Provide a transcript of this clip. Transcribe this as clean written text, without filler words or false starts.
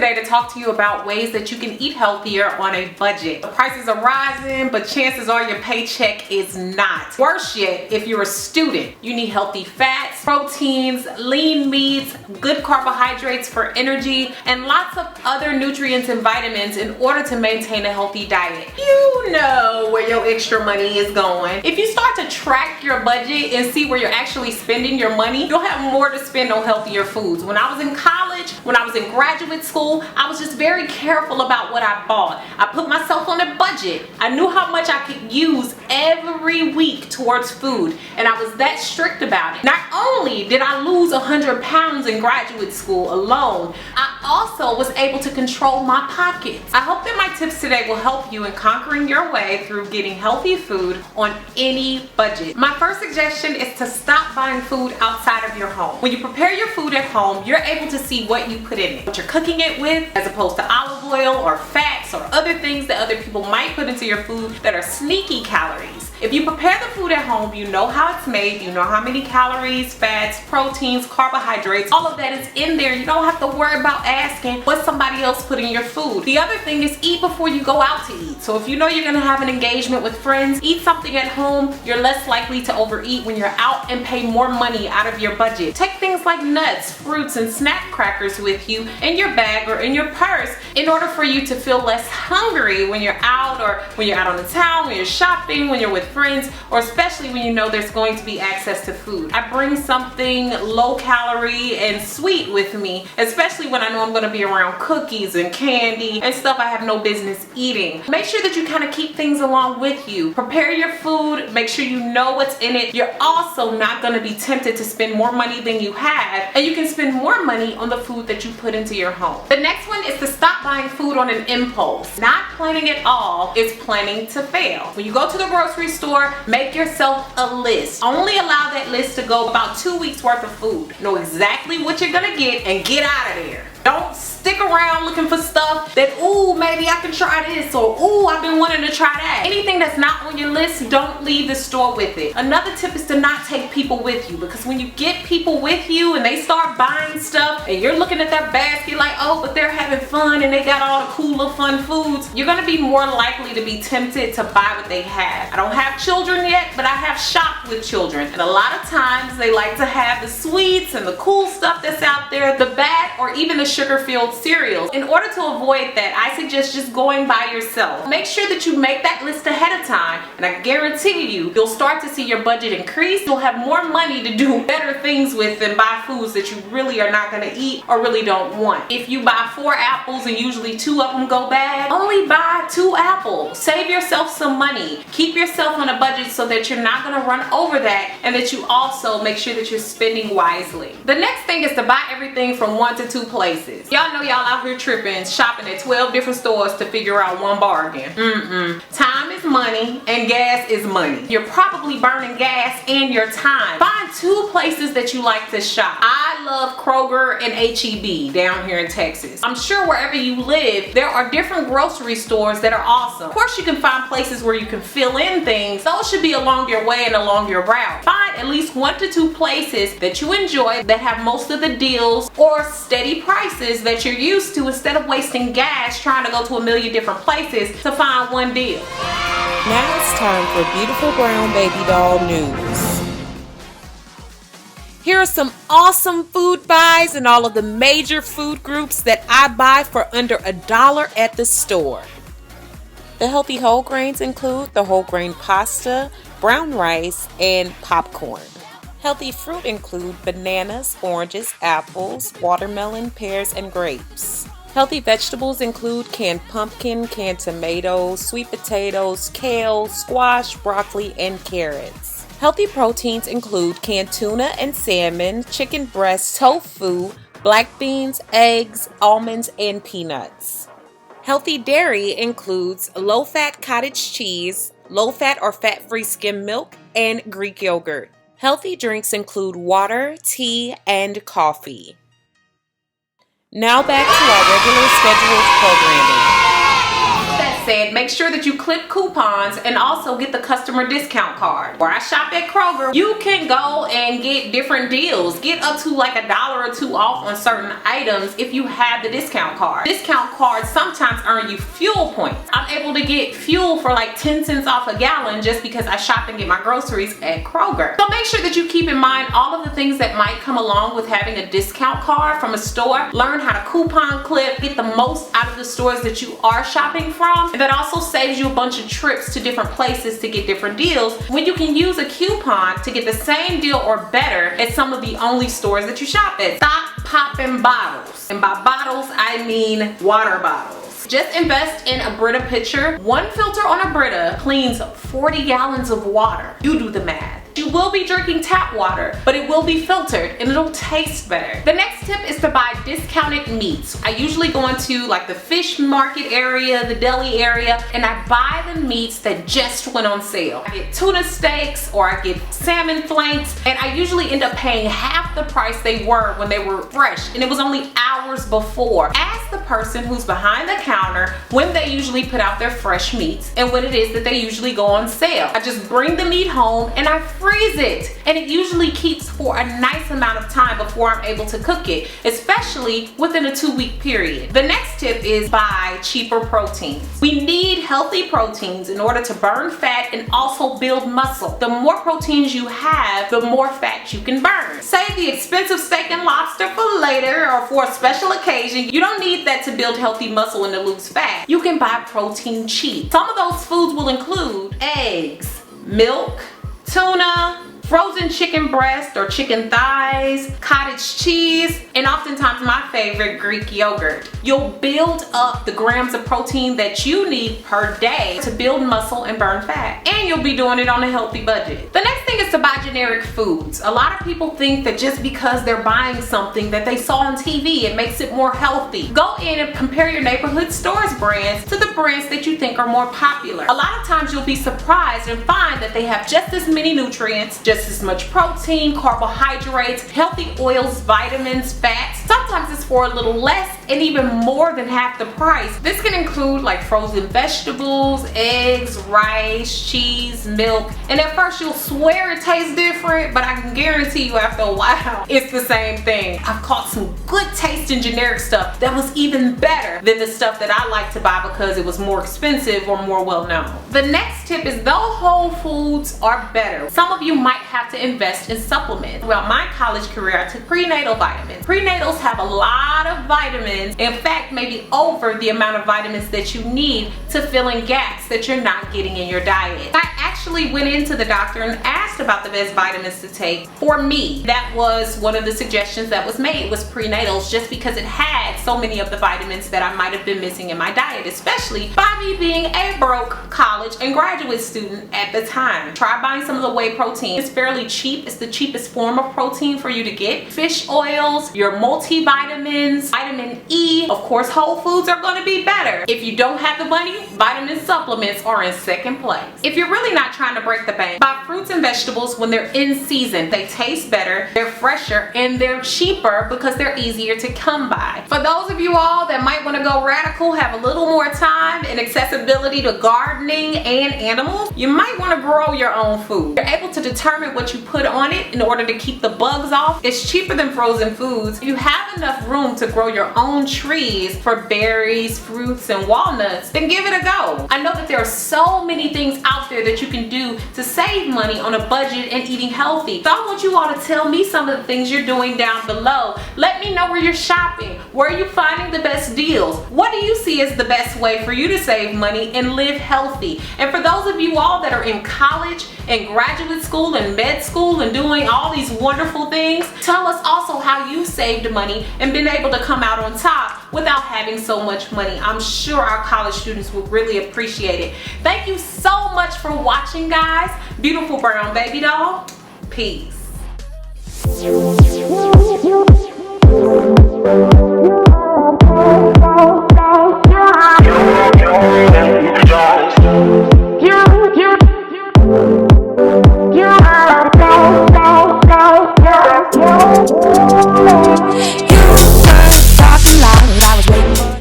today to talk to you about ways that you can eat healthier on a budget. The prices are rising, but chances are your paycheck is not. Worse yet, if you're a student, you need healthy fats, proteins, lean meats, good carbohydrates for energy, and lots of other nutrients and vitamins in order to maintain a healthy diet. You know where your extra money is going. If you start to track your budget and see where you're actually spending your money, you'll have more to spend on healthier foods. When I was in college, when I was in graduate school, I was just very careful about what I bought. I put myself on a budget. I knew how much I could use every week towards food, and I was that strict about it. Not only did I lose 100 pounds in graduate school alone, I also was able to control my pockets. I hope that my tips today will help you in conquering your way through getting healthy food on any budget. My first suggestion is to stop buying food outside of your home. When you prepare your food at home, you're able to see what you put in it, what you're cooking it with, as opposed to olive oil or fats or other things that other people might put into your food that are sneaky calories. If you prepare the food at home, you know how it's made, you know how many calories, fats, proteins, carbohydrates, all of that is in there. You don't have to worry about asking what somebody else put in your food. The other thing is eat before you go out to eat. So if you know you're gonna have an engagement with friends, eat something at home. You're less likely to overeat when you're out and pay more money out of your budget. Take things like nuts, fruits, and snack crackers with you in your bag or in your purse in order for you to feel less hungry when you're out, or when you're out on the town, when you're shopping, when you're with friends, or especially when you know there's going to be access to food. I bring something low calorie and sweet with me, especially when I know I'm going to be around cookies and candy and stuff I have no business eating. Make sure that you kind of keep things along with you. Prepare your food, make sure you know what's in it. You're also not going to be tempted to spend more money than you have, and you can spend more money on the food that you put into your home. The next one is to stop buying food on an impulse. Not planning at all is planning to fail. When you go to the grocery store, make yourself a list. Only allow that list to go about 2 weeks worth of food. Know exactly what you're gonna get and get out of there. Don't stick around looking for stuff that, ooh, maybe I can try this, or ooh, I've been wanting to try that. Anything that's not on your list, don't leave the store with it. Another tip is to not take people with you, because when you get people with you and they start buying stuff and you're looking at their basket like, oh, but they're having fun and they got all the cool little fun foods, you're gonna be more likely to be tempted to buy what they have. I don't have children yet, but I have shopped with children, and a lot of times they like to have the sweets and the cool stuff that's out there, the bad or even the sugar-filled cereals. In order to avoid that, I suggest just going by yourself. Make sure that you make that list ahead of time, and I guarantee you'll start to see your budget increase. You'll have more money to do better things with than buy foods that you really are not going to eat or really don't want. If you buy 4 apples and usually 2 of them go bad, only buy 2 apples. Save yourself some money. Keep yourself on a budget so that you're not going to run over that, and that you also make sure that you're spending wisely. The next thing is to buy everything from 1 to 2 places. Y'all know y'all out here tripping, shopping at 12 different stores to figure out one bargain. Time is money and gas is money. You're probably burning gas and your time. Find 2 places that you like to shop. I love Kroger and H-E-B down here in Texas. I'm sure wherever you live, there are different grocery stores that are awesome. Of course, you can find places where you can fill in things. Those should be along your way and along your route. Find at least 1 to 2 places that you enjoy that have most of the deals or steady prices that you're used to, instead of wasting gas trying to go to a million different places to find one deal. Now it's time for Beautiful Brown Baby Doll news. Here are some awesome food buys and all of the major food groups that I buy for under $1 at the store. The healthy whole grains include the whole grain pasta, brown rice, and popcorn. Healthy fruit include bananas, oranges, apples, watermelon, pears, and grapes. Healthy vegetables include canned pumpkin, canned tomatoes, sweet potatoes, kale, squash, broccoli, and carrots. Healthy proteins include canned tuna and salmon, chicken breast, tofu, black beans, eggs, almonds, and peanuts. Healthy dairy includes low-fat cottage cheese, low-fat or fat-free skim milk, and Greek yogurt. Healthy drinks include water, tea, and coffee. Now back to our regular scheduled programming. That said, make sure that you clip coupons and also get the customer discount card. Where I shop at Kroger, you can go and get different deals. Get up to like $1 or $2 off on certain items if you have the discount card. Discount cards sometimes earn you fuel points. I'm able to get fuel for like 10 cents off a gallon just because I shop and get my groceries at Kroger. So make sure that you keep in mind all of the things that might come along with having a discount card from a store. Learn how to coupon clip, get the most out of the stores that you are shopping from, and that also saves you a bunch of trips to different places to get different deals when you can use a coupon to get the same deal or better at some of the only stores that you shop at. Stop popping bottles. And by bottles, I mean water bottles. Just invest in a Brita pitcher. One filter on a Brita cleans 40 gallons of water. You do the math. You will be drinking tap water, but it will be filtered and it'll taste better. The next tip is to buy discounted meats. I usually go into like the fish market area, the deli area, and I buy the meats that just went on sale. I get tuna steaks or I get salmon flanks, and I usually end up paying half the price they were when they were fresh, and it was only hours before. Ask the person who's behind the counter when they usually put out their fresh meats and when it is that they usually go on sale. I just bring the meat home and I freeze it, and it usually keeps for a nice amount of time before I'm able to cook it, especially within a 2-week period. The next tip is buy cheaper proteins. We need healthy proteins in order to burn fat and also build muscle. The more proteins you have, the more fat you can burn. Save the expensive steak and lobster for later or for a special occasion. You don't need that to build healthy muscle and to lose fat. You can buy protein cheap. Some of those foods will include eggs, milk, tuna, frozen chicken breast or chicken thighs, cottage cheese, and oftentimes my favorite, Greek yogurt. You'll build up the grams of protein that you need per day to build muscle and burn fat. And you'll be doing it on a healthy budget. The next thing is to buy generic foods. A lot of people think that just because they're buying something that they saw on TV, it makes it more healthy. Go in and compare your neighborhood store's brands to the brands that you think are more popular. A lot of times you'll be surprised and find that they have just as many nutrients, just as much protein, carbohydrates, healthy oils, vitamins, fats. Sometimes it's for a little less and even more than half the price. This can include like frozen vegetables, eggs, rice, cheese, milk. And at first you'll swear it tastes different, but I can guarantee you after a while, it's the same thing. I've caught some good tasting generic stuff that was even better than the stuff that I like to buy because it was more expensive or more well known. The next tip is though whole foods are better, some of you might have to invest in supplements. Throughout my college career, I took prenatal vitamins. Prenatals have a lot of vitamins, in fact maybe over the amount of vitamins that you need to fill in gaps that you're not getting in your diet. I actually went into the doctor and asked about the best vitamins to take for me. That was one of the suggestions that was made, was prenatals, just because it had so many of the vitamins that I might have been missing in my diet, especially by me being a broke college and graduate student at the time. Try buying some of the whey protein. It's fairly cheap. It's the cheapest form of protein for you to get. Fish oils, your multivitamins, vitamin E. Of course, whole foods are going to be better. If you don't have the money, vitamin supplements are in second place. If you're really not trying to break the bank, buy fruits and vegetables when they're in season. They taste better, they're fresher, and they're cheaper because they're easier to come by. For those of you all that might want to go radical, have a little more time and accessibility to gardening and animals, you might want to grow your own food. You're able to determine what you put on it in order to keep the bugs off. It's cheaper than frozen foods. If you have enough room to grow your own trees for berries, fruits, and walnuts, then give it a go. I know that there are so many things out there that you can do to save money on a budget and eating healthy. So I want you all to tell me some of the things you're doing down below. Let me know where you're shopping. Where are you finding the best deals? What do you see as the best way for you to save money and live healthy? And for those of you all that are in college and graduate school and med school and doing all these wonderful things, tell us also how you saved money and been able to come out on top without having so much money. I'm sure our college students will really appreciate it. Thank you so much for watching, guys. Beautiful brown baby doll. Peace.